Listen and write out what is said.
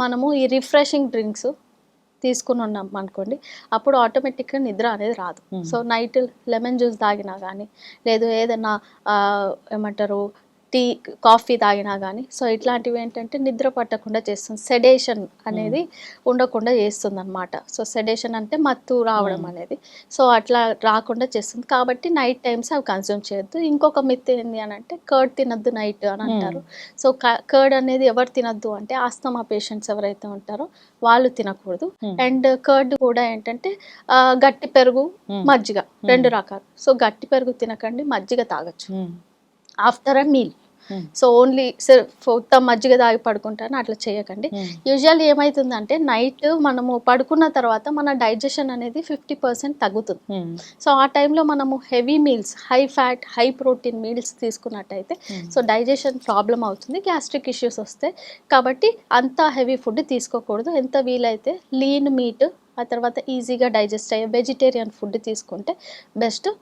మనము ఈ refreshing drinks తీసుకుని ఉన్నాం అనుకోండి, అప్పుడు ఆటోమేటిక్గా నిద్ర అనేది రాదు. సో నైట్ లెమన్ జ్యూస్ తాగినా కానీ, లేదు ఏదైనా ఏమంటారు టీ కాఫీ తాగినా కానీ, సో ఇట్లాంటివి ఏంటంటే నిద్ర పట్టకుండా చేస్తుంది. సెడేషన్ అనేది ఉండకుండా చేస్తుంది అనమాట. సో సెడేషన్ అంటే మత్తు రావడం అనేది, సో అట్లా రాకుండా చేస్తుంది. కాబట్టి నైట్ టైమ్స్ అవి కన్జ్యూమ్ చేయొద్దు. ఇంకొక మిత్ ఏంది అని అంటే కర్డ్ తినద్దు నైట్ అని అంటారు. సో కర్డ్ అనేది ఎవరు తినద్దు అంటే ఆస్తమా పేషెంట్స్ ఎవరైతే ఉంటారో వాళ్ళు తినకూడదు. అండ్ కర్డ్ కూడా ఏంటంటే గట్టి పెరుగు, మజ్జిగ 2 రకాలు. సో గట్టి పెరుగు తినకండి, మజ్జిగ తాగొచ్చు after a meal. So only ఉత్త మజ్జిగ తాగి పడుకుంటాను అట్లా చేయకండి. యూజువల్లీ ఏమవుతుందంటే నైట్ మనము పడుకున్న తర్వాత మన డైజెషన్ అనేది 50% తగ్గుతుంది. సో ఆ టైంలో మనము heavy meals, high fat high protein meals తీసుకున్నట్టయితే సో డైజెషన్ ప్రాబ్లం అవుతుంది, గ్యాస్ట్రిక్ ఇష్యూస్ వస్తాయి. కాబట్టి అంత హెవీ ఫుడ్ తీసుకోకూడదు. ఎంత వీలైతే లీన్ మీట్, ఆ తర్వాత ఈజీగా డైజెస్ట్ అయ్యే వెజిటేరియన్ ఫుడ్ తీసుకుంటే బెస్ట్.